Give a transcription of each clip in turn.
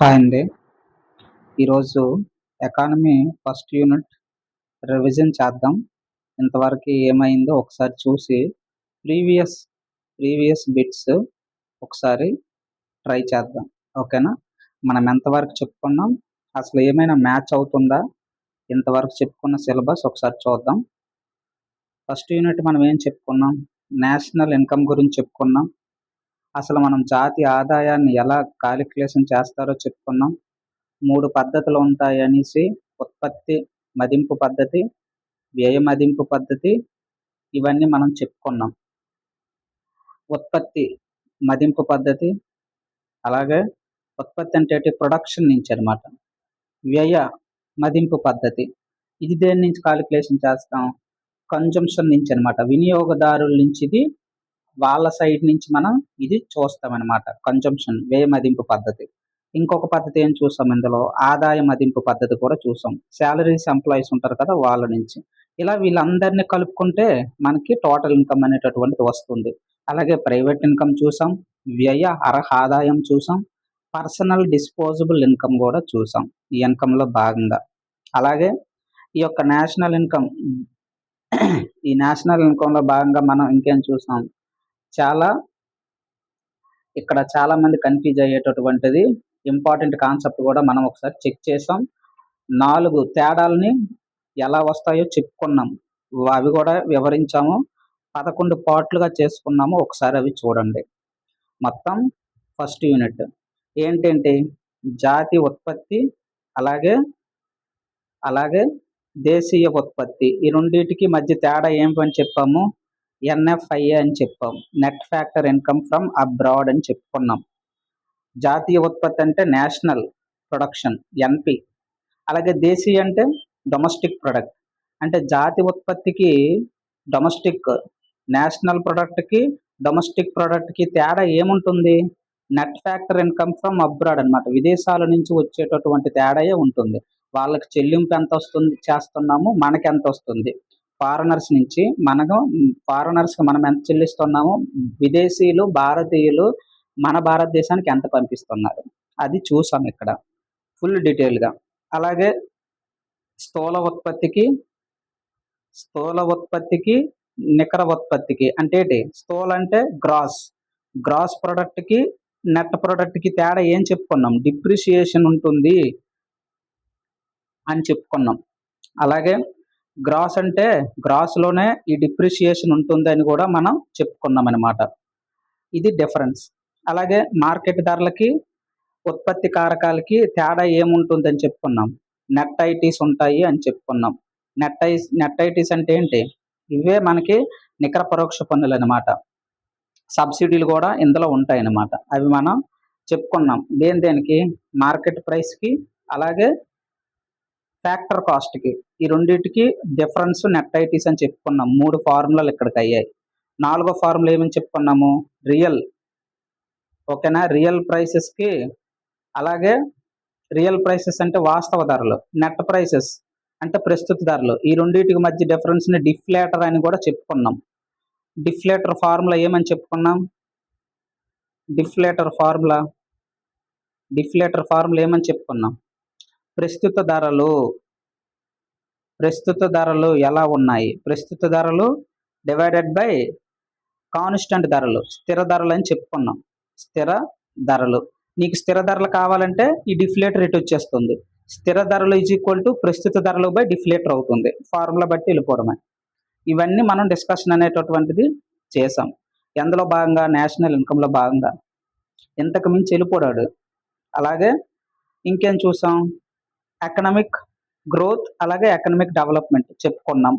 Hi అండి. ఈరోజు economy first unit revision చేద్దాం. ఇంతవరకు ఏమైందో ఒకసారి చూసి ప్రీవియస్ ప్రీవియస్ బిట్స్ ఒకసారి ట్రై చేద్దాం. ఓకేనా? మనం ఎంతవరకు చెప్పుకున్నాం, అసలు ఏమైనా మ్యాచ్ అవుతుందా, ఇంతవరకు చెప్పుకున్న సిలబస్ ఒకసారి చూద్దాం. ఫస్ట్ యూనిట్ మనం ఏం చెప్పుకున్నాం? నేషనల్ ఇన్కమ్ గురించి చెప్పుకున్నాం. అసలు మనం జాతీయ ఆదాయాన్ని ఎలా కాలిక్యులేషన్ చేస్తారో చెప్పుకున్నాం. 3 పద్ధతులు ఉంటాయనేసి ఉత్పత్తి మదింపు పద్ధతి, వ్యయ మదింపు పద్ధతి, ఇవన్నీ మనం చెప్పుకున్నాం. ఉత్పత్తి మదింపు పద్ధతి, అలాగే ఉత్పత్తి అంటే ప్రొడక్షన్ నుంచి అనమాట. వ్యయ మదింపు పద్ధతి, ఇది దేని నుంచి కాలిక్యులేషన్ చేస్తాం? కన్జంప్షన్ నుంచి అనమాట. వినియోగదారుల నుంచి ఇది వాళ్ళ సైడ్ నుంచి మనం ఇది చూస్తామన్నమాట. కన్జంప్షన్ వ్యయ మదింపు పద్ధతి. ఇంకొక పద్ధతి ఏం చూసాం ఇందులో? ఆదాయ మదింపు పద్ధతి కూడా చూసాం. శాలరీస్ ఎంప్లాయీస్ ఉంటారు కదా, వాళ్ళ నుంచి. ఇలా వీళ్ళందరినీ కలుపుకుంటే మనకి టోటల్ ఇన్కమ్ అనేటటువంటిది వస్తుంది. అలాగే ప్రైవేట్ ఇన్కమ్ చూసాం, వ్యయ అర్హ ఆదాయం చూసాం, పర్సనల్ డిస్పోజబుల్ ఇన్కమ్ కూడా చూసాం ఈ ఇన్కంలో భాగంగా. అలాగే ఈ యొక్క నేషనల్ ఇన్కమ్ ఈ నేషనల్ ఇన్కంలో భాగంగా మనం ఇంకేం చూసాం? ఇక్కడ చాలా మంది కన్ఫ్యూజ్ అయ్యేటటువంటిది ఇంపార్టెంట్ కాన్సెప్ట్ కూడా మనం ఒకసారి చెక్ చేసాం. 4 తేడాలని ఎలా వస్తాయో చెప్పుకున్నాం, అవి కూడా వివరించాము. 11 పార్ట్లుగా చేసుకున్నాము, ఒకసారి అవి చూడండి. మొత్తం ఫస్ట్ యూనిట్ ఏంటంటే జాతీయ ఉత్పత్తి, అలాగే దేశీయ ఉత్పత్తి. ఈ రెండింటికి మధ్య తేడా ఏమిటని చెప్పాము? ఎన్ఎఫ్ఐఏ అని చెప్పాం. Net factor income from abroad అని చెప్పుకున్నాం. జాతీయ ఉత్పత్తి అంటే నేషనల్ ప్రొడక్షన్, ఎన్పి. అలాగే దేశీయ అంటే డొమెస్టిక్ ప్రొడక్ట్. అంటే జాతీయ ఉత్పత్తికి డొమెస్టిక్, నేషనల్ ప్రొడక్ట్కి డొమెస్టిక్ ప్రొడక్ట్కి తేడా ఏముంటుంది? Net factor income from abroad అనమాట. విదేశాల నుంచి వచ్చేటటువంటి తేడాయే ఉంటుంది. వాళ్ళకి చెల్లింపు ఎంత వస్తుంది చేస్తున్నాము, మనకి ఎంత వస్తుంది. ఫారినర్స్ నుంచి ఫారినర్స్కి మనం ఎంత చెల్లిస్తున్నాము, విదేశీయులు భారతీయులు మన భారతదేశానికి ఎంత పంపిస్తున్నారు, అది చూసాం ఇక్కడ ఫుల్ డీటెయిల్గా. అలాగే స్థూల ఉత్పత్తికి నికర ఉత్పత్తికి అంటే ఏంటి? స్థూల అంటే గ్రాస్ ప్రొడక్ట్కి నెట్ ప్రొడక్ట్కి తేడా ఏం చెప్పుకున్నాం? డిప్రిసియేషన్ ఉంటుంది అని చెప్పుకున్నాం. అలాగే గ్రాస్ అంటే గ్రాస్లోనే ఈ డిప్రిసియేషన్ ఉంటుంది అని కూడా మనం చెప్పుకున్నాం అనమాట. ఇది డిఫరెన్స్. అలాగే మార్కెట్ ధరలకి ఉత్పత్తి కారకాలకి తేడా ఏముంటుందని చెప్పుకున్నాం? నెట్ ఐటీస్ ఉంటాయి అని చెప్పుకున్నాం. నెట్ ఐటీస్ అంటే ఏంటి? ఇవే మనకి నికర పరోక్ష పన్నులు అనమాట. సబ్సిడీలు కూడా ఇందులో ఉంటాయి అన్నమాట. అవి మనం చెప్పుకున్నాం. దేనికి? మార్కెట్ ప్రైస్కి, అలాగే ఫ్యాక్టర్ కాస్ట్కి. ఈ రెండింటికి డిఫరెన్స్ నెట్ ఐటీస్ అని చెప్పుకున్నాం. 3 ఫార్ములాలు ఇక్కడికి అయ్యాయి. 4వ ఫార్ములా ఏమని చెప్పుకున్నాము? రియల్. ఓకేనా? రియల్ ప్రైసెస్కి, అలాగే రియల్ ప్రైసెస్ అంటే వాస్తవ ధరలు, నెట్ ప్రైసెస్ అంటే ప్రస్తుత ధరలు. ఈ రెండింటికి మధ్య డిఫరెన్స్ని డిఫ్లేటర్ అని కూడా చెప్పుకున్నాం. డిఫ్లేటర్ ఫార్ములా ఏమని చెప్పుకున్నాం? డిఫ్లేటర్ ఫార్ములా ఏమని చెప్పుకున్నాం? ప్రస్తుత ధరలు ఎలా ఉన్నాయి? ప్రస్తుత ధరలు డివైడెడ్ బై కాన్స్టెంట్ ధరలు, స్థిర ధరలు అని చెప్పుకున్నాం. స్థిర ధరలు. నీకు స్థిర ధరలు కావాలంటే ఈ డిఫ్లేటర్ ఇటు వచ్చేస్తుంది. స్థిర ధరలు ఈజ్ ఈక్వల్ టు ప్రస్తుత ధరలు బై డిఫ్లేటర్ అవుతుంది. ఫార్ములా బట్టి వెళ్ళిపోవడమే. ఇవన్నీ మనం డిస్కషన్ అనేటటువంటిది చేసాం. ఎందులో భాగంగా? నేషనల్ ఇన్కంలో భాగంగా. ఇంతకు మించి వెళ్ళిపోయాడు. అలాగే ఇంకేం చూసాం? ఎకనామిక్ గ్రోత్, అలాగే ఎకనామిక్ డెవలప్మెంట్ చెప్పుకున్నాం.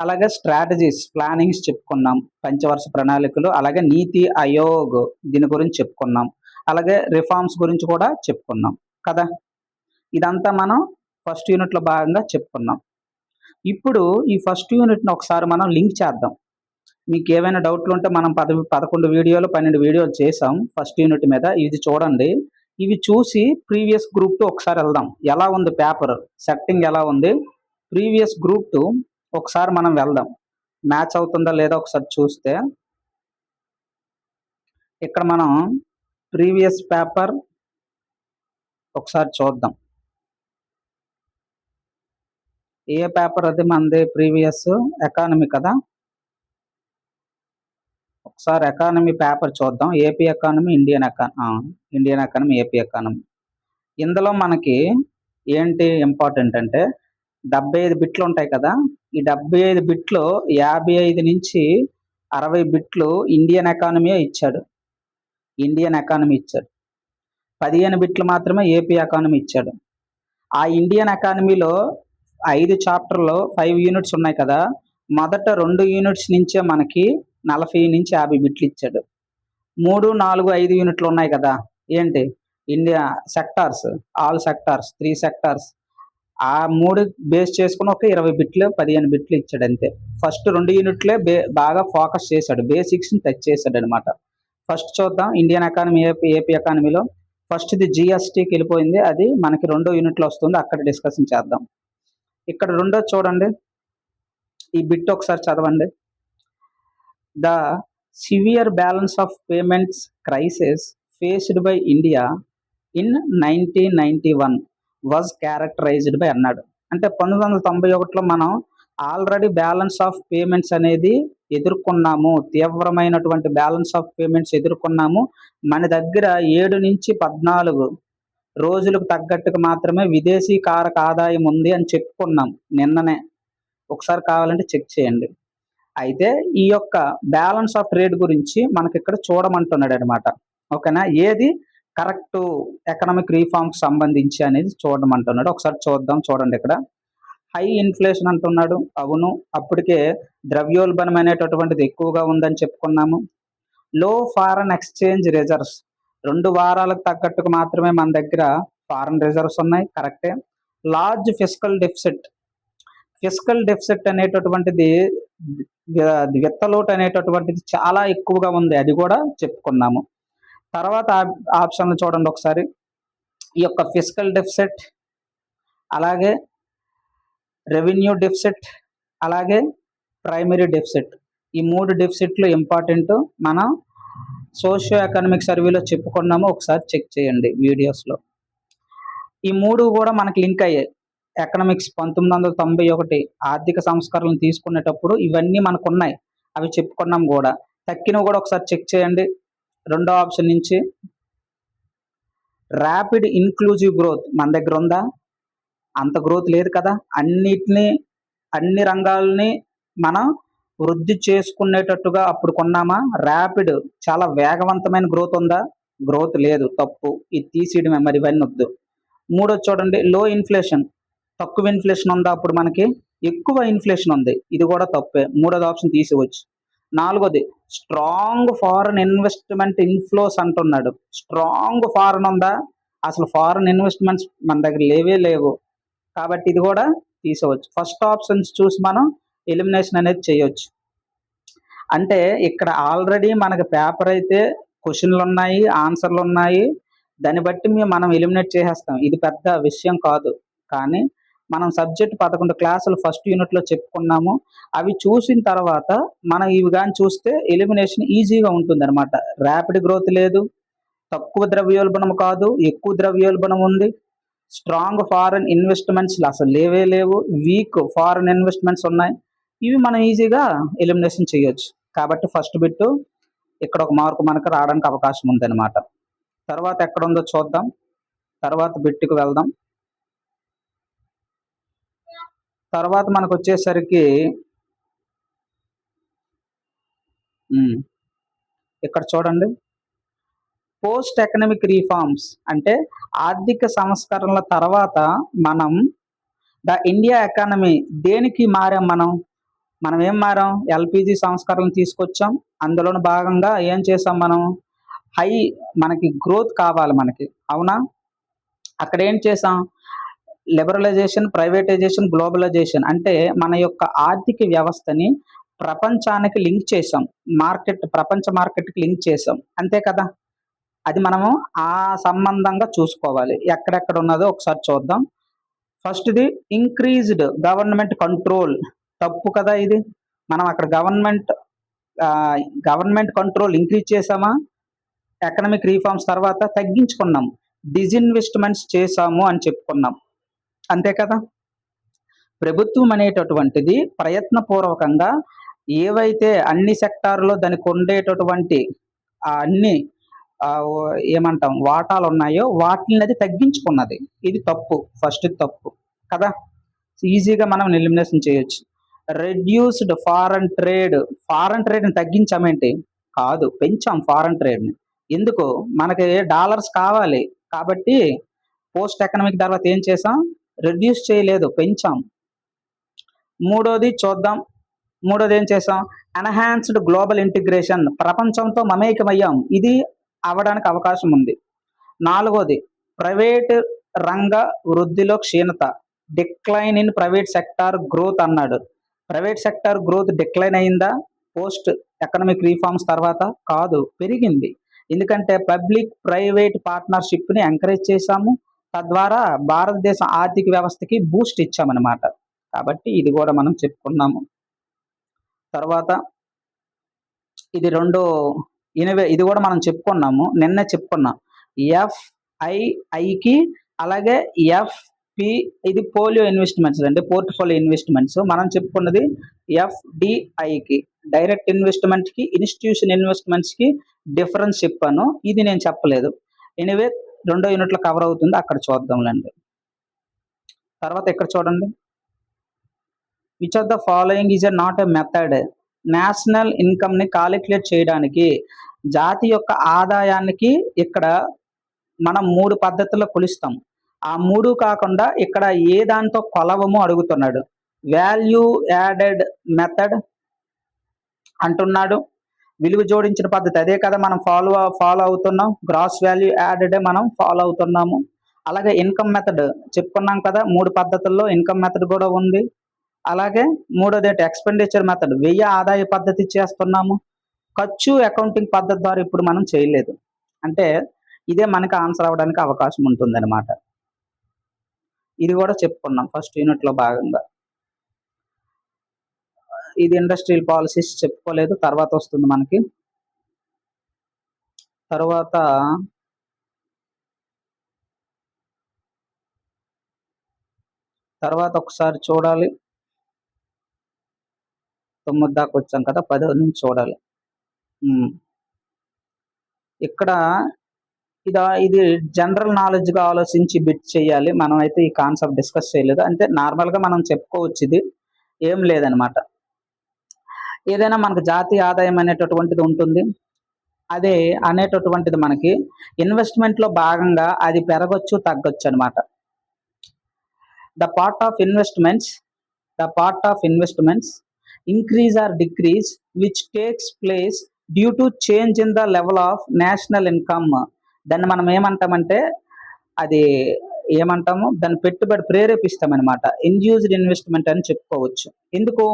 అలాగే స్ట్రాటజీస్, ప్లానింగ్స్ చెప్పుకున్నాం. పంచవర్ష ప్రణాళికలు, అలాగే నీతి ఆయోగ్ దీని గురించి చెప్పుకున్నాం. అలాగే రిఫార్మ్స్ గురించి కూడా చెప్పుకున్నాం కదా. ఇదంతా మనం ఫస్ట్ యూనిట్లో భాగంగా చెప్పుకున్నాం. ఇప్పుడు ఈ ఫస్ట్ యూనిట్ని ఒకసారి మనం లింక్ చేద్దాం. మీకు ఏవైనా డౌట్లు ఉంటే మనం 11 వీడియోలు 12 వీడియోలు చేసాం ఫస్ట్ యూనిట్ మీద. ఇది చూడండి. ఇవి చూసి ప్రీవియస్ గ్రూప్ 2 ఒకసారి వెళ్దాం. ఎలా ఉంది పేపర్ సెట్టింగ్, ఎలా ఉంది ప్రీవియస్ గ్రూప్ 2 ఒకసారి మనం వెళ్దాం. మ్యాచ్ అవుతుందా లేదా ఒకసారి చూస్తే ఇక్కడ మనం ప్రీవియస్ పేపర్ ఒకసారి చూద్దాం. ఏ పేపర్ అది మనది? ప్రీవియస్ ఎకానమీ కదా. ఒకసారి ఎకానమీ పేపర్ చూద్దాం. AP economy, Indian economy, AP economy. ఇందులో మనకి ఏంటి ఇంపార్టెంట్ అంటే 75 బిట్లు ఉంటాయి కదా. ఈ 75 బిట్లో 55 నుంచి 60 బిట్లు ఇండియన్ ఎకానమీ ఇచ్చాడు. 15 బిట్లు మాత్రమే ఏపీ ఎకానమీ ఇచ్చాడు. ఆ ఇండియన్ ఎకానమీలో 5 చాప్టర్లో 5 యూనిట్స్ ఉన్నాయి కదా. మొదట 2 యూనిట్స్ నుంచే మనకి 40 నుంచి 50 బిట్లు ఇచ్చాడు. 3, 4, 5 యూనిట్లు ఉన్నాయి కదా. ఏంటి? India sectors, all sectors, 3 sectors. ఆ 3 బేస్ చేసుకుని ఒక 20 బిట్లు, 15 బిట్లు ఇచ్చాడు అంతే. ఫస్ట్ 2 యూనిట్లే బాగా ఫోకస్ చేశాడు, బేసిక్స్ని టచ్ చేశాడు అనమాట. ఫస్ట్ చూద్దాం ఇండియన్ ఎకానమీ, ఏపీ ఎకానమీలో. ఫస్ట్ది జిఎస్టీకి వెళ్ళిపోయింది, అది మనకి 2వ యూనిట్లో వస్తుంది, అక్కడ డిస్కషన్ చేద్దాం. ఇక్కడ 2వ చూడండి, ఈ బిట్ ఒకసారి చదవండి. The severe balance of payments crisis faced by India in 1991 was characterised by అన్నాడు. అంటే 1991లో మనం ఆల్రెడీ బ్యాలెన్స్ ఆఫ్ పేమెంట్స్ అనేది ఎదుర్కొన్నాము, తీవ్రమైనటువంటి బ్యాలెన్స్ ఆఫ్ పేమెంట్స్ ఎదుర్కొన్నాము. మన దగ్గర 7 నుంచి 14 రోజులకు తగ్గట్టుగా మాత్రమే విదేశీ కారక ఆదాయం ఉంది అని చెప్పుకున్నాం నిన్ననే. ఒకసారి కావాలంటే చెక్ చేయండి. అయితే ఈ యొక్క బ్యాలెన్స్ ఆఫ్ ట్రేడ్ గురించి మనకి ఇక్కడ చూడమంటున్నాడు అనమాట. ఓకేనా? ఏది కరెక్ట్ ఎకనామిక్ రీఫార్మ్కి సంబంధించి అనేది చూడమంటున్నాడు. ఒకసారి చూద్దాం. చూడండి, ఇక్కడ హై ఇన్ఫ్లేషన్ అంటున్నాడు. అవును, అప్పటికే ద్రవ్యోల్బణం అనేటటువంటిది ఎక్కువగా ఉందని చెప్పుకున్నాము. లో ఫారెన్ ఎక్స్చేంజ్ రిజర్వ్స్, 2 వారాలకు తగ్గట్టుకు మాత్రమే మన దగ్గర ఫారెన్ రిజర్వ్స్ ఉన్నాయి, కరెక్టే. లార్జ్ ఫిస్కల్ డెఫిసిట్ అనేటటువంటిది, విత్తలోటు అనేటటువంటిది చాలా ఎక్కువగా ఉంది, అది కూడా చెప్పుకున్నాము. తర్వాత ఆప్షన్లు చూడండి ఒకసారి. ఈ యొక్క ఫిస్కల్ డెఫిసిట్, అలాగే రెవెన్యూ డెఫిసిట్, అలాగే ప్రైమరీ డెఫిసిట్, ఈ 3 డెఫిసిట్లు ఇంపార్టెంట్. మనం సోషియో ఎకనామిక్ సర్వేలో చెప్పుకున్నాము, ఒకసారి చెక్ చేయండి వీడియోస్లో. ఈ 3 కూడా మనకి లింక్ అయ్యాయి. ఎకనామిక్స్ 1991 ఆర్థిక సంస్కరణలు తీసుకునేటప్పుడు ఇవన్నీ మనకు ఉన్నాయి, అవి చెప్పుకున్నాం కూడా. తక్కినవి కూడా ఒకసారి చెక్ చేయండి. 2వ ఆప్షన్ నుంచి ర్యాపిడ్ ఇన్క్లూజివ్ గ్రోత్ మన దగ్గర ఉందా? అంత గ్రోత్ లేదు కదా. అన్ని రంగాల్ని మనం వృద్ధి చేసుకునేటట్టుగా అప్పుడు కొన్నామా? ర్యాపిడ్, చాలా వేగవంతమైన గ్రోత్ ఉందా? గ్రోత్ లేదు, తప్పు. ఇది తీసేయడమే, మరి ఇవన్నీ వద్దు. 3వ చూడండి, లో ఇన్ఫ్లేషన్, తక్కువ ఇన్ఫ్లేషన్ ఉందా? అప్పుడు మనకి ఎక్కువ ఇన్ఫ్లేషన్ ఉంది, ఇది కూడా తప్పే. 3వ ఆప్షన్ తీసివచ్చు. 4వది స్ట్రాంగ్ ఫారెన్ ఇన్వెస్ట్మెంట్ ఇన్ఫ్లోస్ అంటున్నాడు. స్ట్రాంగ్ ఫారెన్ ఉందా? అసలు ఫారెన్ ఇన్వెస్ట్మెంట్స్ మన దగ్గర లేవు, కాబట్టి ఇది కూడా తీసవచ్చు. ఫస్ట్ ఆప్షన్స్ చూసి మనం ఎలిమినేషన్ అనేది చేయొచ్చు. అంటే ఇక్కడ ఆల్రెడీ మనకి పేపర్ అయితే క్వశ్చన్లు ఉన్నాయి, ఆన్సర్లు ఉన్నాయి, దాన్ని బట్టి మనం ఎలిమినేట్ చేసేస్తాం. ఇది పెద్ద విషయం కాదు. కానీ మనం సబ్జెక్ట్ 11 క్లాసులు ఫస్ట్ యూనిట్లో చెప్పుకున్నాము. అవి చూసిన తర్వాత మనం ఇవి కానీ చూస్తే ఎలిమినేషన్ ఈజీగా ఉంటుంది అనమాట. ర్యాపిడ్ గ్రోత్ లేదు, తక్కువ ద్రవ్యోల్బణం కాదు, ఎక్కువ ద్రవ్యోల్బణం ఉంది, స్ట్రాంగ్ ఫారెన్ ఇన్వెస్ట్మెంట్స్ అసలు లేవు, వీక్ ఫారెన్ ఇన్వెస్ట్మెంట్స్ ఉన్నాయి. ఇవి మనం ఈజీగా ఎలిమినేషన్ చేయొచ్చు. కాబట్టి ఫస్ట్ బిట్ ఇక్కడ ఒక మార్కు మనకు రావడానికి అవకాశం ఉందన్నమాట. తర్వాత ఎక్కడుందో చూద్దాం, తర్వాత బిట్కి వెళ్దాం. తర్వాత మనకు వచ్చేసరికి ఇక్కడ చూడండి, పోస్ట్ ఎకనామిక్ రీఫార్మ్స్ అంటే ఆర్థిక సంస్కరణల తర్వాత మనం ద ఇండియా ఎకానమీ దేనికి మారాం? మనం ఏం మారాం? ఎల్పిజి సంస్కరణలు తీసుకొచ్చాం. అందులోని భాగంగా ఏం చేసాం? మనం మనకి గ్రోత్ కావాలి మనకి, అవునా? అక్కడ ఏం చేసాం? లిబరలైజేషన్, ప్రైవేటైజేషన్, గ్లోబలైజేషన్ అంటే మన యొక్క ఆర్థిక వ్యవస్థని ప్రపంచానికి లింక్ చేసాం, ప్రపంచ మార్కెట్కి లింక్ చేసాం, అంతే కదా. అది మనము ఆ సంబంధంగా చూసుకోవాలి. ఎక్కడెక్కడ ఉన్నదో ఒకసారి చూద్దాం. ఫస్ట్ది ఇంక్రీజ్డ్ గవర్నమెంట్ కంట్రోల్, తప్పు కదా ఇది. మనం అక్కడ గవర్నమెంట్ కంట్రోల్ ఇంక్రీజ్ చేసామా? ఎకనామిక్ రీఫార్మ్స్ తర్వాత తగ్గించుకున్నాం. డిజిన్వెస్ట్మెంట్స్ చేశాము అని చెప్పుకున్నాం, అంతే కదా. ప్రభుత్వం అనేటటువంటిది ప్రయత్నపూర్వకంగా ఏవైతే అన్ని సెక్టార్లో దానికి ఉండేటటువంటి అన్ని ఏమంటాం వాటాలు ఉన్నాయో వాటిని అది తగ్గించుకున్నది. ఇది తప్పు, ఫస్ట్ తప్పు కదా. ఈజీగా మనం ఎలిమినేషన్ చేయొచ్చు. రెడ్యూస్డ్ ఫారెన్ ట్రేడ్ని తగ్గించామేంటి? కాదు, పెంచాం ఫారెన్ ట్రేడ్ని. ఎందుకు? మనకి డాలర్స్ కావాలి కాబట్టి పోస్ట్ ఎకనామిక్ తర్వాత ఏం చేసాం? రెడ్యూస్ చేయలేదు, పెంచాం. మూడోది చూద్దాం. మూడోది ఏం చేసాం? ఎన్హాన్స్డ్ గ్లోబల్ ఇంటిగ్రేషన్, ప్రపంచంతో మమేకమయ్యాం. ఇది అవ్వడానికి అవకాశం ఉంది. నాలుగోది ప్రైవేట్ రంగ వృద్ధిలో క్షీణత, decline in private sector growth అన్నాడు. ప్రైవేట్ సెక్టార్ గ్రోత్ డిక్లైన్ అయిందా పోస్ట్ ఎకనామిక్ రీఫార్మ్స్ తర్వాత? కాదు, పెరిగింది. ఎందుకంటే పబ్లిక్ ప్రైవేట్ పార్ట్నర్షిప్ని ఎంకరేజ్ చేశాము, తద్వారా భారతదేశ ఆర్థిక వ్యవస్థకి బూస్ట్ ఇచ్చామన్నమాట. కాబట్టి ఇది కూడా మనం చెప్పుకున్నాము. తర్వాత ఇది రెండో ఇది కూడా మనం చెప్పుకున్నాము, నిన్నే చెప్పుకున్నాం. FIIకి అలాగే FP, ఇది పోలియో ఇన్వెస్ట్మెంట్స్ అండి, పోర్ట్ఫోలియో ఇన్వెస్ట్మెంట్స్. మనం చెప్పుకున్నది FDIకి, డైరెక్ట్ ఇన్వెస్ట్మెంట్కి, ఇన్స్టిట్యూషన్ ఇన్వెస్ట్మెంట్స్కి డిఫరెన్స్ చెప్పాను, ఇది నేను చెప్పలేదు. ఎనీవే రెండో యూనిట్లో కవర్ అవుతుంది, అక్కడ చూద్దాంలేండి. తర్వాత ఇక్కడ చూడండి, which of the following is not a method. National ఇన్కమ్ని కాలిక్యులేట్ చేయడానికి, జాతి యొక్క ఆదాయానికి ఇక్కడ మనం 3 పద్ధతుల్లో కొలుస్తాం. ఆ 3 కాకుండా ఇక్కడ ఏ దాంతో కొలవము అడుగుతున్నాడు. వాల్యూ యాడెడ్ మెథడ్ అంటున్నాడు. విలువ జోడించిన పద్ధతి అదే కదా మనం ఫాలో అవుతున్నాం. గ్రాస్ వాల్యూ యాడెడ్ మనం ఫాలో అవుతున్నాము. అలాగే ఇన్కమ్ మెథడ్ చెప్పుకున్నాం కదా, 3 పద్ధతుల్లో ఇన్కమ్ మెథడ్ కూడా ఉంది. అలాగే మూడోది ఎక్స్పెండిచర్ మెథడ్, వ్యయ ఆదాయ పద్ధతి చేస్తున్నాము. ఖర్చు అకౌంటింగ్ పద్ధతి ద్వారా ఇప్పుడు మనం చేయలేదు. అంటే ఇదే మనకి ఆన్సర్ అవ్వడానికి అవకాశం ఉంటుంది అనమాట. ఇది కూడా చెప్పుకున్నాం ఫస్ట్ యూనిట్లో భాగంగా. ఇది ఇండస్ట్రియల్ పాలసీస్ చెప్పుకోలేదు, తర్వాత వస్తుంది మనకి. తర్వాత ఒకసారి చూడాలి, 9 దాకా వచ్చాం కదా, 10 నుంచి చూడాలి. ఇక్కడ ఇది జనరల్ నాలెడ్జ్గా ఆలోచించి బిట్ చేయాలి. మనం అయితే ఈ కాన్సెప్ట్ డిస్కస్ చేయలేదు, అంటే నార్మల్గా మనం చెప్పుకోవచ్చు, ఇది ఏం లేదనమాట. ఏదైనా మనకు జాతీయ ఆదాయం అనేటటువంటిది ఉంటుంది, అదే అనేటటువంటిది మనకి ఇన్వెస్ట్మెంట్లో భాగంగా అది పెరగచ్చు తగ్గొచ్చు అనమాట. The part of investments increase or decrease which takes place due to change in the level of national income. దాన్ని మనం ఏమంటామంటే దాన్ని పెట్టుబడి ప్రేరేపిస్తామన్నమాట, ఇండ్యూస్డ్ ఇన్వెస్ట్మెంట్ అని చెప్పుకోవచ్చు. ఎందుకు?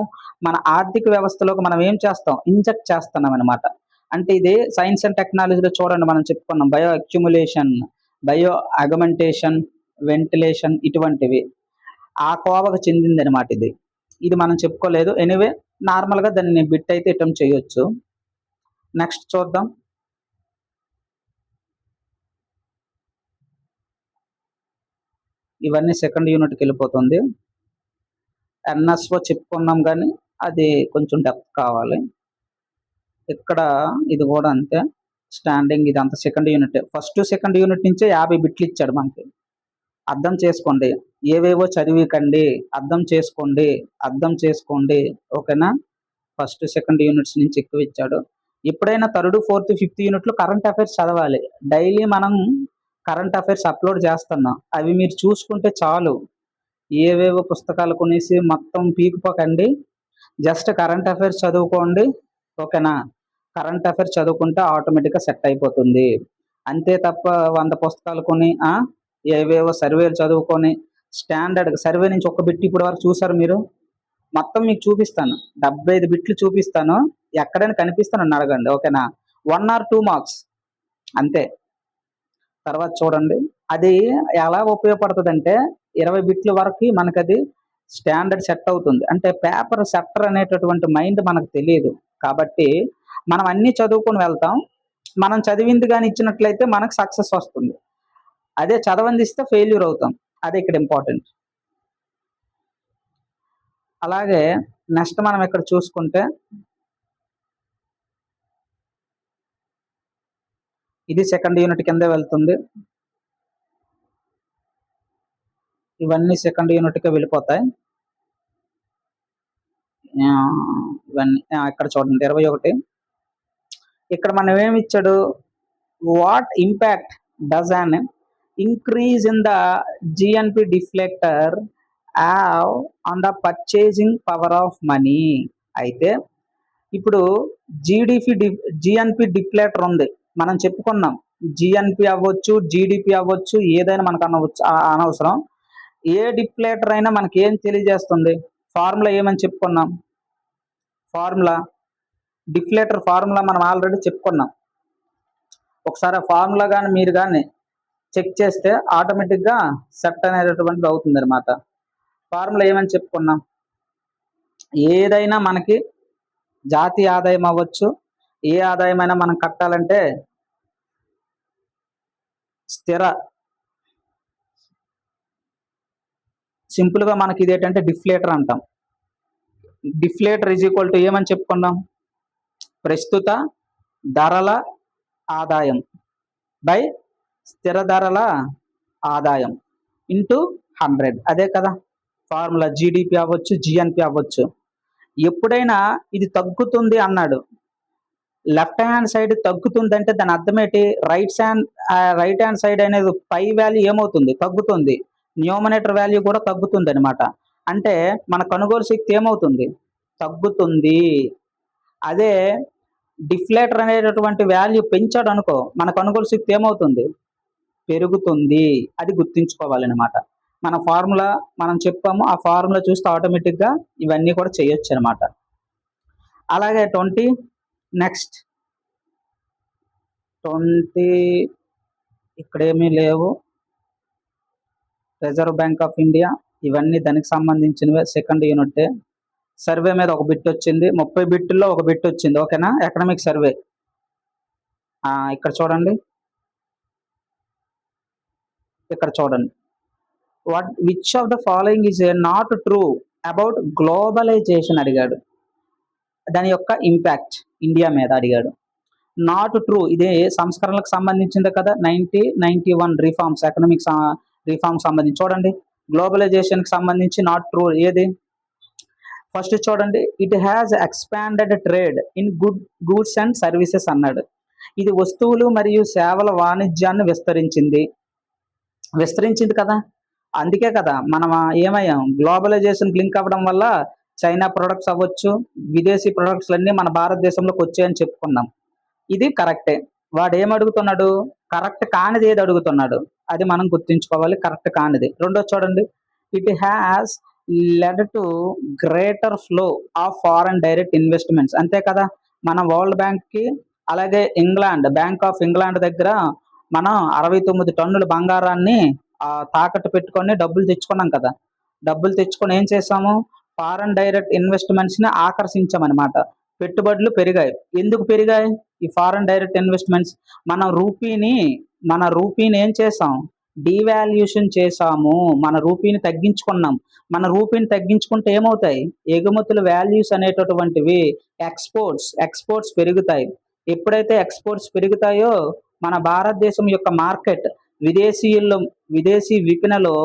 మన ఆర్థిక వ్యవస్థలోకి మనం ఏం చేస్తాం? ఇంజెక్ట్ చేస్తున్నాం అనమాట. అంటే ఇది సైన్స్ అండ్ టెక్నాలజీలో చూడండి, మనం చెప్పుకున్నాం బయో అక్యుములేషన్, బయో అగమెంటేషన్, వెంటిలేషన్, ఇటువంటివి ఆ కోవకు చెందింది అనమాట. ఇది మనం చెప్పుకోలేదు. ఎనీవే నార్మల్గా దాన్ని బిట్ అయితే అటెంప్ట్ చేయొచ్చు. నెక్స్ట్ చూద్దాం. ఇవన్నీ సెకండ్ యూనిట్కి వెళ్ళిపోతుంది. NSO చెప్పుకున్నాం కానీ అది కొంచెం డెప్త్ కావాలి. ఇక్కడ ఇది కూడా అంతే, స్టాండింగ్ ఇదంతా second unit. First second unit నుంచే 50 బిట్లు ఇచ్చాడు మనకి. అర్థం చేసుకోండి, ఏవేవో చదివికండి, అర్థం చేసుకోండి, ఓకేనా. ఫస్ట్ సెకండ్ యూనిట్స్ నుంచి ఎక్కువ ఇచ్చాడు. ఎప్పుడైనా 3rd, 4th, 5th యూనిట్లు కరెంట్ అఫైర్స్ చదవాలి. డైలీ మనం కరెంట్ అఫైర్స్ అప్లోడ్ చేస్తున్నాం, అవి మీరు చూసుకుంటే చాలు. ఏవేవో పుస్తకాలు కొనేసి మొత్తం పీకుపోకండి, జస్ట్ కరెంట్ అఫైర్స్ చదువుకోండి, ఓకేనా. కరెంట్ అఫైర్స్ చదువుకుంటే ఆటోమేటిక్గా సెట్ అయిపోతుంది. అంతే తప్ప 100 పుస్తకాలు కొని ఏవేవో సర్వేలు చదువుకొని స్టాండర్డ్ సర్వే నుంచి ఒక బిట్ ఇప్పుడు వరకు చూసారు మీరు? మొత్తం మీకు చూపిస్తాను, 75 బిట్లు చూపిస్తాను, ఎక్కడైనా కనిపిస్తాను అడగండి, ఓకేనా. 1 or 2 మార్క్స్ అంతే. తర్వాత చూడండి, అది ఎలా ఉపయోగపడుతుంది అంటే 20 బిట్ల వరకు మనకు అది స్టాండర్డ్ సెట్ అవుతుంది. అంటే పేపర్ సెక్టర్ అనేటటువంటి మైండ్ మనకు తెలియదు కాబట్టి మనం అన్నీ చదువుకొని వెళ్తాం. మనం చదివింది కానీ ఇచ్చినట్లయితే మనకు సక్సెస్ వస్తుంది. అదే చదవందిస్తే ఫెయిల్యూర్ అవుతాం. అదే ఇక్కడ ఇంపార్టెంట్. అలాగే నెక్స్ట్ మనం ఇక్కడ చూసుకుంటే ఇది సెకండ్ యూనిట్ కిందే వెళ్తుంది. ఇవన్నీ సెకండ్ యూనిట్కే వెళ్ళిపోతాయి. ఇవన్నీ ఇక్కడ చూడండి 21. ఇక్కడ మనం ఏమి ఇచ్చాడు, what impact does an increase in the GNP deflator have on the purchasing power of money. అయితే ఇప్పుడు జిఎన్పి డిఫ్లెక్టర్ ఉంది, మనం చెప్పుకున్నాం. జిఎన్పి అవ్వచ్చు, జిడిపి అవ్వచ్చు, ఏదైనా మనకు అనవసరం. ఏ డిఫ్లేటర్ అయినా మనకి ఏం తెలియజేస్తుంది, ఫార్ములా ఏమని చెప్పుకున్నాం, డిఫ్లేటర్ ఫార్ములా మనం ఆల్రెడీ చెప్పుకున్నాం. ఒకసారి ఆ ఫార్ములా కానీ మీరు కానీ చెక్ చేస్తే ఆటోమేటిక్గా సెట్ అనేటటువంటిది అవుతుంది అనమాట. ఫార్ములా ఏమని చెప్పుకున్నాం, ఏదైనా మనకి జాతీయ ఆదాయం అవ్వచ్చు, ఏ ఆదాయమైనా మనం కట్టాలంటే సింపుల్గా మనకి ఇదేంటంటే డిఫ్లేటర్ అంటాం. డిఫ్లేటర్ ఈజ్ ఈక్వల్ టు ఏమని చెప్పుకున్నాం, ప్రస్తుత ధరల ఆదాయం బై స్థిర ధరల ఆదాయం ఇంటూ 100. అదే కదా ఫార్ములా. జీడిపి అవ్వచ్చు, జిఎన్పి అవ్వచ్చు. ఎప్పుడైనా ఇది తగ్గుతుంది అన్నాడు, లెఫ్ట్ హ్యాండ్ సైడ్ తగ్గుతుంది అంటే దాని అర్థం ఏంటి, రైట్ హ్యాండ్ సైడ్ అనేది పై వాల్యూ ఏమవుతుంది, తగ్గుతుంది. న్యూమరేటర్ వాల్యూ కూడా తగ్గుతుంది అనమాట. అంటే మన కొనుగోలు శక్తి ఏమవుతుంది, తగ్గుతుంది. అదే డిఫ్లేటర్ అనేటటువంటి వాల్యూ పెంచాడు అనుకో, మన కొనుగోలు శక్తి ఏమవుతుంది, పెరుగుతుంది. అది గుర్తుంచుకోవాలన్నమాట. మన ఫార్ములా మనం చెప్పాము, ఆ ఫార్ములా చూస్తే ఆటోమేటిక్గా ఇవన్నీ కూడా చేయొచ్చు అనమాట. అలాగే 20 నెక్స్ట్ 20 ఇక్కడేమీ లేవు. రిజర్వ్ బ్యాంక్ ఆఫ్ ఇండియా ఇవన్నీ దానికి సంబంధించినవే, సెకండ్ యూనిట్. సర్వే మీద ఒక బిట్ వచ్చింది, 30 బిట్టుల్లో ఒక బిట్ వచ్చింది. ఓకేనా, ఎకనామిక్ సర్వే. ఇక్కడ చూడండి, which of the following is not true about globalisation అడిగాడు. దాని యొక్క ఇంపాక్ట్ ఇండియా మీద అడిగాడు. నాట్ ట్రూ, ఇదే సంస్కరణలకు సంబంధించింది కదా, 1991 రిఫార్మ్స్, ఎకనామిక్స్ రిఫార్మ్స్ సంబంధించి. చూడండి, గ్లోబలైజేషన్కి సంబంధించి నాట్ ట్రూ ఏది, ఫస్ట్ చూడండి, it has expanded trade in goods and services అన్నాడు. ఇది వస్తువులు మరియు సేవల వాణిజ్యాన్ని విస్తరించింది కదా. అందుకే కదా మనం ఏమయ్యాం, గ్లోబలైజేషన్ లింక్ అవ్వడం వల్ల చైనా ప్రొడక్ట్స్ అవ్వచ్చు, విదేశీ ప్రొడక్ట్స్ అన్నీ మన భారతదేశంలోకి వచ్చాయని చెప్పుకున్నాం. ఇది కరెక్టే. వాడు ఏమడుగుతున్నాడు, కరెక్ట్ కానిది ఏది అడుగుతున్నాడు, అది మనం గుర్తుంచుకోవాలి, కరెక్ట్ కానిది. రెండో చూడండి, it has led to greater flow of foreign direct investments. అంతే కదా, మన వరల్డ్ బ్యాంక్కి అలాగే బ్యాంక్ ఆఫ్ ఇంగ్లాండ్ దగ్గర మనం 69 టన్నుల బంగారాన్ని తాకట్టు పెట్టుకొని డబ్బులు తెచ్చుకున్నాం కదా. డబ్బులు తెచ్చుకొని ఏం చేసాము, ఫారెన్ డైరెక్ట్ ఇన్వెస్ట్మెంట్స్ని ఆకర్షించామన్నమాట. పెట్టుబడులు పెరిగాయి. ఎందుకు పెరిగాయి ఈ ఫారెన్ డైరెక్ట్ ఇన్వెస్ట్మెంట్స్, మన రూపీని ఏం చేసాం, డీవాల్యూషన్ చేసాము, మన రూపీని తగ్గించుకున్నాం. మన రూపీని తగ్గించుకుంటే ఏమవుతాయి, ఎగుమతుల వాల్యూస్ అనేటటువంటివి, ఎక్స్పోర్ట్స్ పెరుగుతాయి. ఎప్పుడైతే ఎక్స్పోర్ట్స్ పెరుగుతాయో మన భారతదేశం యొక్క మార్కెట్, విదేశీ విపణిలో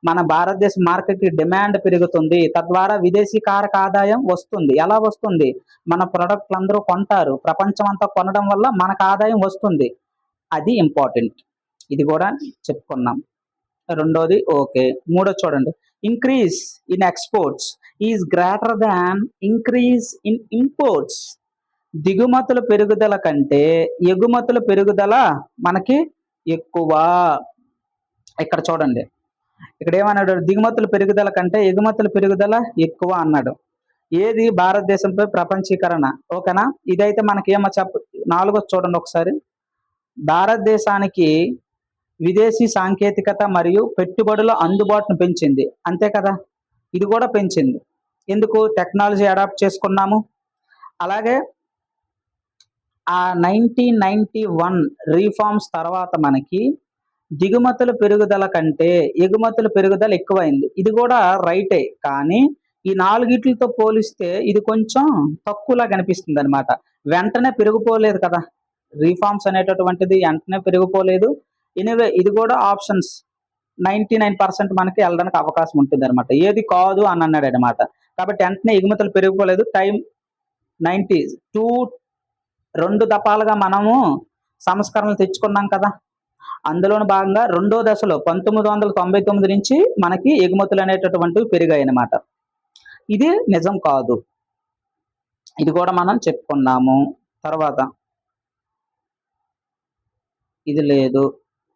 మన భారతదేశ మార్కెట్కి డిమాండ్ పెరుగుతుంది. తద్వారా విదేశీ కారక ఆదాయం వస్తుంది. ఎలా వస్తుంది, మన ప్రొడక్ట్లు అందరూ కొంటారు, ప్రపంచం అంతా కొనడం వల్ల మనకు ఆదాయం వస్తుంది. అది ఇంపార్టెంట్, ఇది కూడా చెప్పుకున్నాం. రెండోది ఓకే. మూడో చూడండి, increase in exports is greater than increase in imports. దిగుమతుల పెరుగుదల కంటే ఎగుమతుల పెరుగుదల మనకి ఎక్కువ. ఇక్కడ చూడండి, ఇక్కడ ఏమన్నాడు, దిగుమతుల పెరుగుదల కంటే ఎగుమతుల పెరుగుదల ఎక్కువ అన్నాడు. ఏది, భారతదేశంపై ప్రపంచీకరణ. ఓకేనా, ఇదైతే మనకి నాలుగో చూడండి ఒకసారి, భారతదేశానికి విదేశీ సాంకేతికత మరియు పెట్టుబడుల అందుబాటును పెంచింది. అంతే కదా, ఇది కూడా పెంచింది. ఎందుకు, టెక్నాలజీ అడాప్ట్ చేసుకున్నాము. అలాగే ఆ 1991 రీఫార్మ్స్ తర్వాత మనకి దిగుమతుల పెరుగుదల కంటే ఎగుమతుల పెరుగుదల ఎక్కువైంది. ఇది కూడా రైటే. కానీ ఈ నాలుగిట్లతో పోలిస్తే ఇది కొంచెం తక్కువలా కనిపిస్తుంది అనమాట. వెంటనే పెరిగిపోలేదు కదా! రిఫార్మ్స్ అనేటటువంటిది వెంటనే పెరిగిపోలేదు. ఎనీవే ఇది కూడా ఆప్షన్స్ 99% మనకి వెళ్ళడానికి అవకాశం ఉంటుందన్నమాట. ఏది కాదు అని అన్నాడనమాట. కాబట్టి వెంటనే ఎగుమతులు పెరిగిపోలేదు. టైం 90 2 దఫాలుగా మనము సంస్కరణలు తెచ్చుకున్నాం కదా! అందులోని భాగంగా రెండో దశలో 1999 నుంచి మనకి ఎగుమతులు అనేటటువంటివి పెరిగాయన్నమాట. ఇది నిజం కాదు. ఇది కూడా మనం చెప్పుకున్నాము. తర్వాత ఇది లేదు.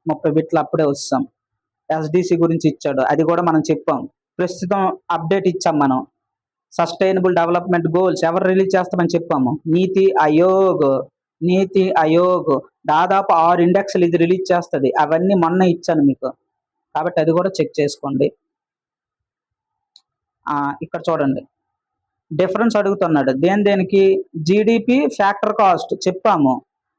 30 బిట్లు అప్పుడే వస్తాం. ఎస్‌డిసి గురించి ఇచ్చాడు. అది కూడా మనం చెప్పాం. ప్రస్తుతం అప్డేట్ ఇచ్చాం మనం. సస్టైనబుల్ డెవలప్‌మెంట్ గోల్స్ ఎవరు రిలీజ్ చేస్తామని చెప్పాము. నీతి ఆయోగ్ దాదాపు 6 ఇండెక్స్‌లు ఇది రిలీజ్ చేస్తది. అవన్నీ మొన్న ఇచ్చాను మీకు. కాబట్టి అది కూడా చెక్ చేసుకోండి. ఇక్కడ చూడండి. డిఫరెన్స్ అడుగుతున్నాడు. దేనికి? జీడీపీ ఫ్యాక్టర్ కాస్ట్ చెప్పాము.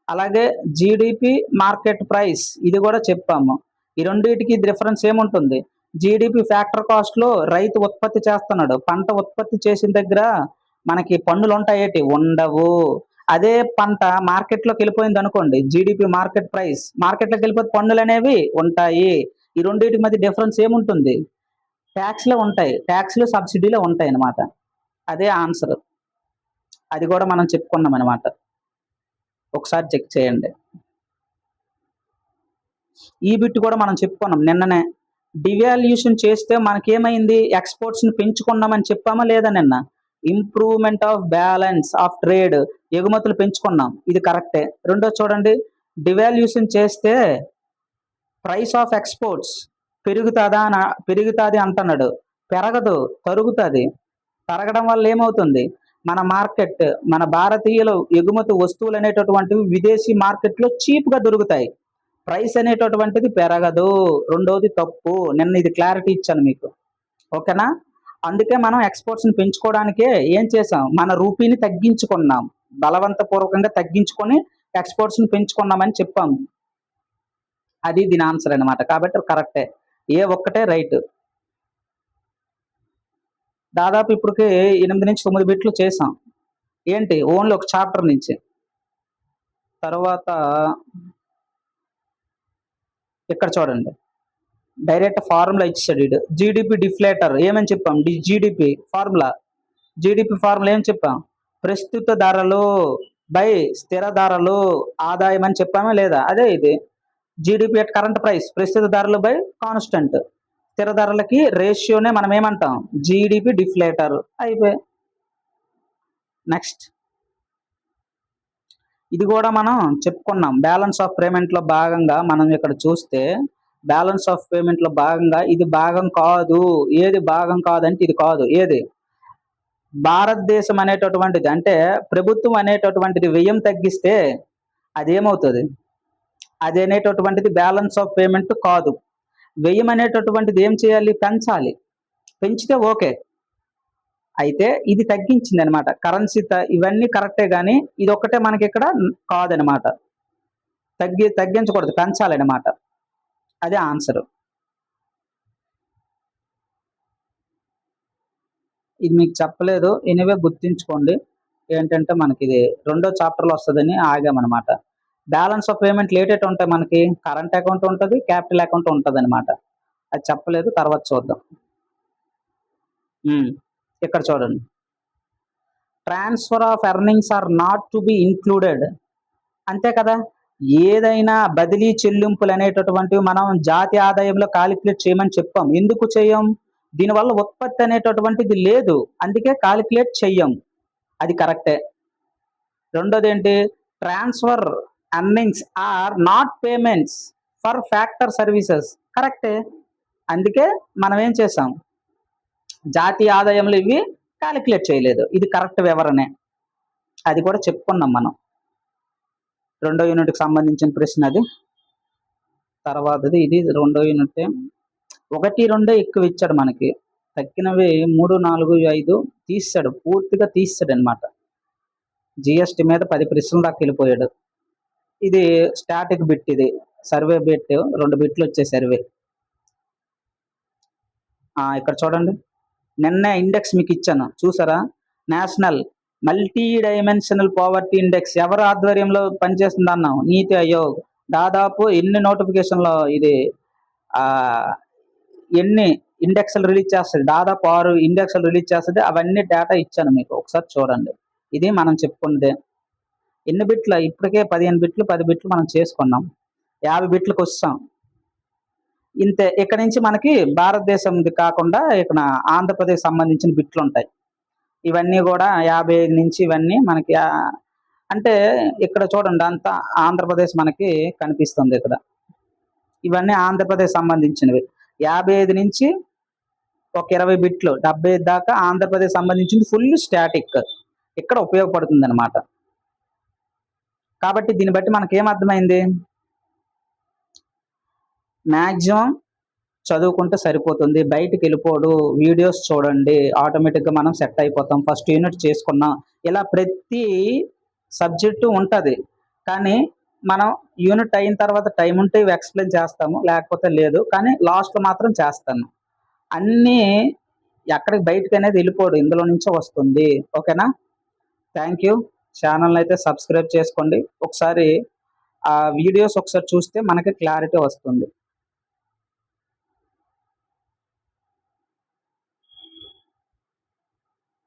అలాగే జీడీపీ మార్కెట్ ప్రైస్ ఇది కూడా చెప్పాము. ఈ రెండిటికి డిఫరెన్స్ ఏముంటుంది? జీడీపీ ఫ్యాక్టర్ కాస్ట్‌లో రైతు ఉత్పత్తి చేస్తున్నాడు. పంట ఉత్పత్తి చేసిన దగ్గర మనకి పన్నులు ఉంటాయేటి? ఉండవు. అదే పంట మార్కెట్‌లోకి వెళ్ళిపోయిందనుకోండి, జీడీపీ మార్కెట్ ప్రైస్ మార్కెట్‌లోకి వెళ్ళిపోతే పన్నులనేవి ఉంటాయి. ఈ రెండిటి మధ్య డిఫరెన్స్ ఏముంటుంది? ట్యాక్స్‌లే ఉంటాయి. ట్యాక్స్‌లు, సబ్సిడీలే ఉంటాయన్నమాట. అదే ఆన్సర్. అది కూడా మనం చెప్పుకున్నామన్నమాట. ఒకసారి చెక్ చేయండి. ఈ బిట్ కూడా మనం చెప్పుకున్నాం నిన్ననే. డివాల్యూషన్ చేస్తే మనకేమైంది? ఎక్స్‌పోర్ట్స్‌ని పెంచుకున్నామని చెప్పామా లేదా నిన్న? Improvement of balance of trade ఎగుమతులు పెంచుకున్నాం. ఇది కరెక్టే. రెండోది చూడండి. డివాల్యూషన్ చేస్తే ప్రైస్ ఆఫ్ ఎక్స్‌పోర్ట్స్ పెరుగుతాది అంటున్నాడు. పెరగదు, తరుగుతది. తరగడం వల్ల ఏమవుతుంది? మన మార్కెట్, మన భారతీయులు ఎగుమతి వస్తువులు అనేటటువంటివి విదేశీ మార్కెట్‌లో చీప్‌గా దొరుకుతాయి. ప్రైస్ అనేటటువంటిది పెరగదు. రెండోది తప్పు. నిన్న ఇది క్లారిటీ ఇచ్చాను మీకు. ఓకేనా? అందుకే మనం ఎక్స్‌పోర్ట్స్‌ని పెంచుకోవడానికే ఏం చేసాం? మన రూపీని తగ్గించుకున్నాం. బలవంతపూర్వకంగా తగ్గించుకొని ఎక్స్‌పోర్ట్స్‌ని పెంచుకున్నామని చెప్పాము. అది దీని ఆన్సర్ అన్నమాట. కాబట్టి కరెక్టే. ఏ ఒక్కటే రైట్. దాదాపు ఇప్పటికి 8-9 బిట్లు చేసాం. ఏంటి? ఓన్లీ ఒక చాప్టర్ నుంచి. తర్వాత ఇక్కడ చూడండి. డైరెక్ట్ ఫార్ములా ఇచ్చాడు ఈడు. జీడీపీ డిఫ్లేటర్ ఏమని చెప్పాం? GDP formula. జీడీపీ ఫార్ములా ఏం చెప్పాం? ప్రస్తుత ధరలు బై స్థిర ధరలు ఆదాయం అని చెప్పామా లేదా? అదే ఇది. జీడీపీ అట్ కరెంట్ ప్రైస్ ప్రస్తుత ధరలు బై కాన్స్టెంట్. స్థిర ధరలకి రేషియోనే మనం ఏమంటాం? GDP deflator. అయిపోయి. నెక్స్ట్. ఇది కూడా మనం చెప్పుకున్నాం. బ్యాలెన్స్ ఆఫ్ పేమెంట్‌లో భాగంగా మనం ఇక్కడ చూస్తే బ్యాలెన్స్ ఆఫ్ పేమెంట్‌లో భాగంగా ఇది భాగం కాదు. ఏది భాగం కాదంటే ఇది కాదు. ఏది? భారతదేశం అనేటటువంటిది అంటే ప్రభుత్వం అనేటటువంటిది వ్యయం తగ్గిస్తే అదేమవుతది? అది అనేటటువంటిది బ్యాలెన్స్ ఆఫ్ పేమెంట్ కాదు. వ్యయం అనేటటువంటిది ఏం చేయాలి? పెంచాలి. పెంచితే ఓకే. అయితే ఇది తగ్గించిందనమాట. కరెన్సీ ఇవన్నీ కరెక్టే గానీ ఇదొక్కటే మనకిక్కడ కాదనమాట. తగ్గించకూడదు. పెంచాలనమాట. అదే ఆన్సరు. ఇది మీకు చెప్పలేదు. ఎనీవే గుర్తుంచుకోండి. ఏంటంటే మనకిది రెండో చాప్టర్‌లో వస్తదని ఆగామనమాట. బ్యాలెన్స్ ఆఫ్ పేమెంట్‌లు ఏటేటి ఉంటాయి మనకి? కరెంట్ అకౌంట్ ఉంటది, క్యాపిటల్ అకౌంట్ ఉంటదనమాట. అది చెప్పలేదు. తర్వాత చూద్దాం. ఇక్కడ చూడండి. Transfer of earnings are not to be included. అంతే కదా! ఏదైనా బదిలీ చెల్లింపులు అనేటటువంటివి మనం జాతీయ ఆదాయంలో కాలిక్యులేట్ చేయమని చెప్పాం. ఎందుకు చెయ్యం? దీనివల్ల ఉత్పత్తి అనేటటువంటిది లేదు. అందుకే కాలిక్యులేట్ చెయ్యం. అది కరెక్టే. రెండోదేంటి? Transfer earnings are not payments for factor services. కరెక్టే. అందుకే మనం ఏం చేసాం? జాతీయ ఆదాయంలో ఇవి కాలిక్యులేట్ చేయలేదు. ఇది కరెక్ట్ వివరణే. అది కూడా చెప్పుకున్నాం మనం. రెండో యూనిట్‌కి సంబంధించిన ప్రశ్న అది. తర్వాతది ఇది రెండో యూనిటే. 1, 2 ఎక్కువ ఇచ్చాడు మనకి. తక్కినవి 3, 4, 5 తీసేసాడు. పూర్తిగా తీసేసాడనమాట. జీఎస్టీ మీద 10 ప్రశ్నల దాకా వెళ్ళిపోయాడు. ఇది స్టాటిక్ బిట్ ఇది. సర్వే బిట్ 2 బిట్లు వచ్చాయి సర్వే. ఇక్కడ చూడండి, నిన్నే ఇండెక్స్ మీకు ఇచ్చాను చూసారా? National multi dimensional poverty index ఎవరి ఆధ్వర్యంలో పనిచేస్తుంది అన్నాం? నీతి ఆయోగ్. దాదాపు ఎన్ని నోటిఫికేషన్లో ఇది ఎన్ని ఇండెక్స్లు రిలీజ్ చేస్తుంది? దాదాపు 6 ఇండెక్స్లు రిలీజ్ చేస్తుంది. అవన్నీ డేటా ఇచ్చాను మీకు, ఒకసారి చూడండి. ఇది మనం చెప్పుకుందే. ఎన్ని బిట్లు? ఇప్పటికే 15 బిట్లు 10 బిట్లు మనం చేసుకున్నాం. 50 బిట్లకు వస్తాం. ఇంతే. ఇక్కడ నుంచి మనకి భారతదేశంది కాకుండా ఇక్కడ ఆంధ్రప్రదేశ్ సంబంధించిన బిట్లు ఉంటాయి. ఇవన్నీ కూడా 55 నుంచి ఇవన్నీ మనకి అంటే ఇక్కడ చూడండి, అంతా ఆంధ్రప్రదేశ్ మనకి కనిపిస్తుంది ఇక్కడ. ఇవన్నీ ఆంధ్రప్రదేశ్ సంబంధించినవి. 55 నుంచి ఒక 20 బిట్లు 75 దాకా ఆంధ్రప్రదేశ్ సంబంధించింది ఫుల్ స్టాటిక్ ఇక్కడ ఉపయోగపడుతుంది అనమాట. కాబట్టి దీన్ని బట్టి మనకేం అర్థమైంది? మ్యాక్సిమం చదువుకుంటే సరిపోతుంది, బయటికి వెళ్ళిపోడు, వీడియోస్ చూడండి, ఆటోమేటిక్గా మనం సెట్ అయిపోతాం. ఫస్ట్ యూనిట్ చేసుకున్నాం, ఇలా ప్రతి సబ్జెక్టు ఉంటుంది. కానీ మనం యూనిట్ అయిన తర్వాత టైం ఉంటే ఇవి ఎక్స్ప్లెయిన్ చేస్తాము, లేకపోతే లేదు. కానీ లాస్ట్లో మాత్రం చేస్తాను. అన్నీ ఎక్కడికి బయటకు అనేది వెళ్ళిపోడు, ఇందులో నుంచే వస్తుంది. ఓకేనా? Thank you. ఛానల్ని అయితే సబ్స్క్రైబ్ చేసుకోండి. ఒకసారి ఆ వీడియోస్ ఒకసారి చూస్తే మనకి క్లారిటీ వస్తుంది.